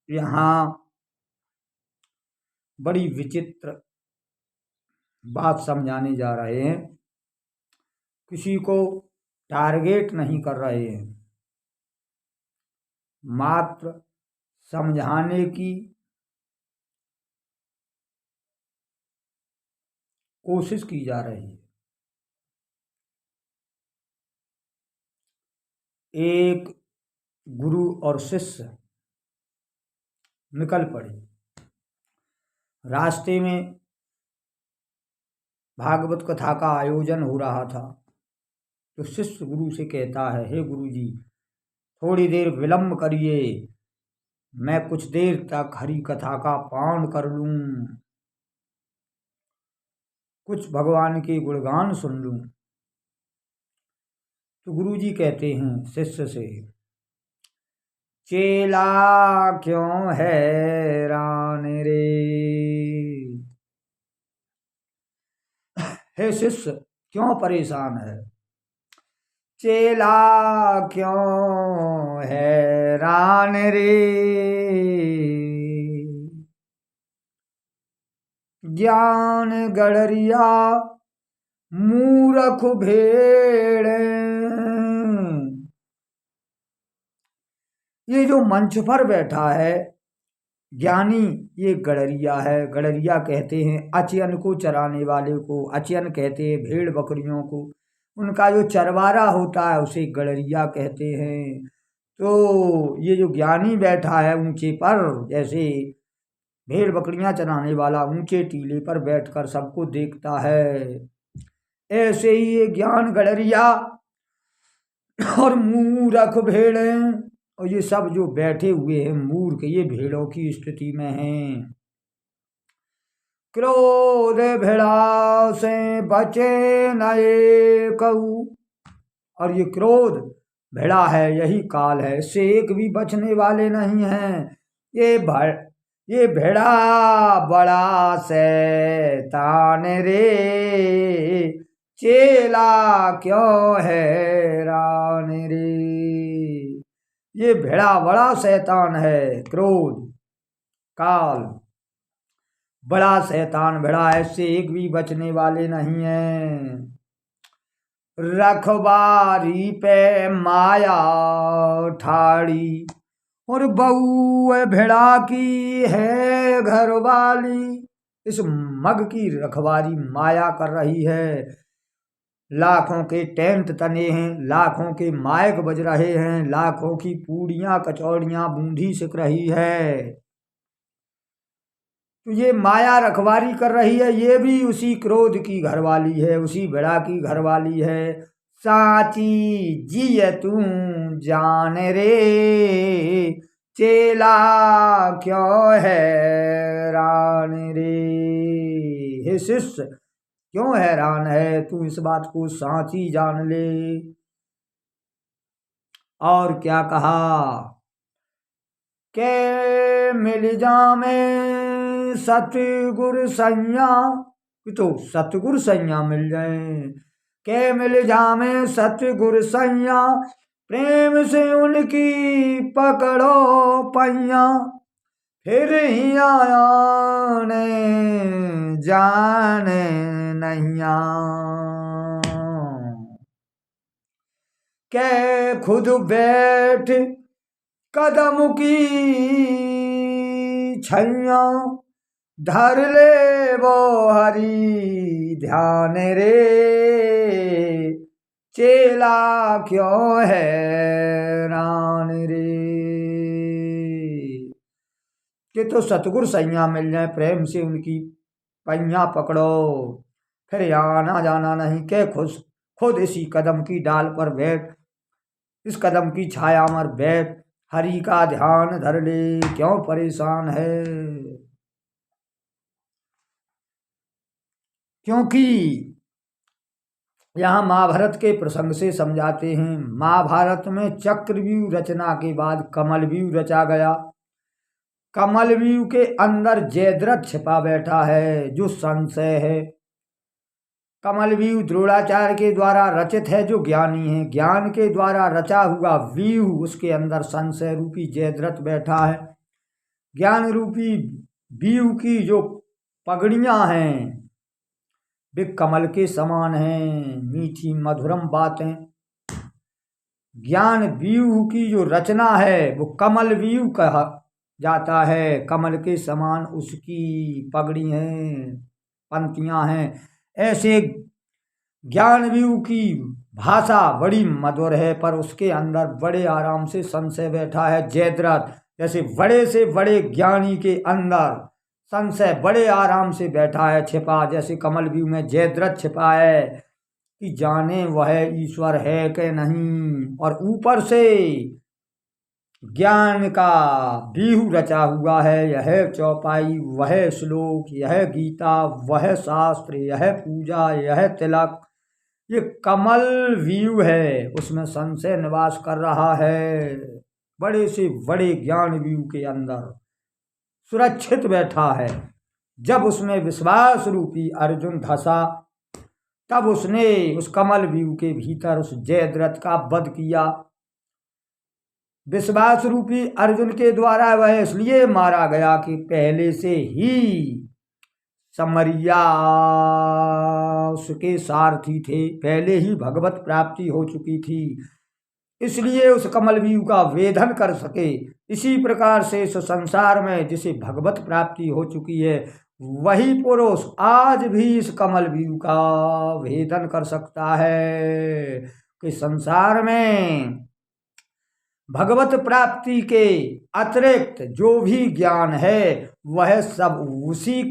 यहाँ बड़ी विचित्र बात समझाने जा रहे हैं। किसी को टारगेट नहीं कर रहे हैं, मात्र समझाने की कोशिश की जा रही है। एक गुरु और शिष्य निकल पड़े। रास्ते में भागवत कथा का आयोजन हो रहा था, तो शिष्य गुरु से कहता है, हे गुरु जी, थोड़ी देर विलंब करिए, मैं कुछ देर तक हरि कथा का पान कर लूं, कुछ भगवान के गुणगान सुन लूं। तो गुरु जी कहते हैं शिष्य से, चेला क्यों हैरान रे। हे शिष्य, क्यों परेशान है? चेला क्यों हैरान रे। ज्ञान गड़रिया मूरख भेड़। ये जो मंच पर बैठा है ज्ञानी, ये गड़रिया है। गड़रिया कहते हैं अचयन को चराने वाले को, अचयन कहते हैं भेड़ बकरियों को, उनका जो चरवारा होता है उसे गड़रिया कहते हैं। तो ये जो ज्ञानी बैठा है ऊंचे पर, जैसे भेड़ बकरियां चराने वाला ऊंचे टीले पर बैठकर सबको देखता है, ऐसे ही ये ज्ञान गड़रिया और मूर्ख भेड़ हैं। और ये सब जो बैठे हुए हैं मूर्ख, ये भेड़ों की स्थिति में हैं। क्रोध भेड़ा से बचे न एकऊ। और ये क्रोध भेड़ा है, यही काल है, इससे एक भी बचने वाले नहीं हैं। ये भेड़ा बड़ा शैतान रे। चेला क्यों हैरान रे। ये भेड़ा बड़ा शैतान है। क्रोध काल बड़ा शैतान भेड़ा है, इससे एक भी बचने वाले नहीं हैं। रखवारी पे माया ठाड़ी, और बहू भेड़ा की है घरवाली। इस मग की रखवारी माया कर रही है। लाखों के टेंट तने हैं, लाखों के माइक बज रहे हैं, लाखों की पूड़ियां कचौड़ियां बूंदी सिक रही है। तो ये माया रखवारी कर रही है, ये भी उसी क्रोध की घरवाली है, उसी भेड़ा की घरवाली है। साची जिय तू जान रे। चेला क्यों हैरान रे। हे शिष्य, क्यों हैरान है, तू इस बात को साची जान ले। और क्या कहा, के मिल जामे सतगुर सैया। तो सतगुर सैया मिल जाए, के मिल जामे सतगुर सैया, प्रेम से उनकी पकड़ो पैया, फिर ही आया ने जाने नैया। के खुद बैठ कदम की छैया, धर ले वो हरि ध्यान रे। चेला क्यों हैरान रे। कि तो सतगुर सैया मिल जाए, प्रेम से उनकी पैया पकड़ो, फिर आना जाना नहीं। के खुद इसी कदम की डाल पर बैठ, इस कदम की छाया पर बैठ, हरि का ध्यान धर ले, क्यों परेशान है। क्योंकि यहाँ महाभारत के प्रसंग से समझाते हैं। महाभारत में चक्रव्यूह रचना के बाद कमलव्यूह रचा गया। कमलव्यूह के अंदर जयद्रथ छिपा बैठा है, जो संशय है। कमलव्यूह द्रोणाचार्य के द्वारा रचित है, जो ज्ञानी है। ज्ञान के द्वारा रचा हुआ व्यूह, उसके अंदर संशय रूपी जयद्रथ बैठा है। ज्ञान रूपी बीऊ की जो पगड़ियाँ हैं वे कमल के समान हैं, मीठी मधुरम बातें। ज्ञान बीऊ की जो रचना है वो कमल बीऊ कहा जाता है, कमल के समान उसकी पगड़ी हैं, पंक्तियां हैं। ऐसे ज्ञान बीऊ की भाषा बड़ी मधुर है, पर उसके अंदर बड़े आराम से संशय बैठा है जयद्रथ। जैसे बड़े से बड़े ज्ञानी के अंदर संशय बड़े आराम से बैठा है छिपा, जैसे कमल बीऊ में जयद्रथ छिपा है कि जाने वह ईश्वर है कि नहीं। और ऊपर से ज्ञान का बीहू रचा हुआ है, यह चौपाई, वह श्लोक, यह गीता, वह शास्त्र, यह पूजा, यह तिलक, ये कमल व्यू है, उसमें संशय निवास कर रहा है। बड़े से बड़े ज्ञान व्यू के अंदर सुरक्षित बैठा है। जब उसमें विश्वास रूपी अर्जुन धसा, तब उसने उस कमल व्यू के भीतर उस जयद्रथ का वध किया। विश्वास रूपी अर्जुन के द्वारा वह इसलिए मारा गया कि पहले से ही समरिया उसके सारथी थे, पहले ही भगवत प्राप्ति हो चुकी थी, इसलिए उस कमलवीयु का वेधन कर सके। इसी प्रकार से इस संसार में जिसे भगवत प्राप्ति हो चुकी है, वही पुरुष आज भी इस कमलवीयु का वेधन कर सकता है कि संसार में भगवत प्राप्ति के अतिरिक्त जो भी ज्ञान है वह सब उसी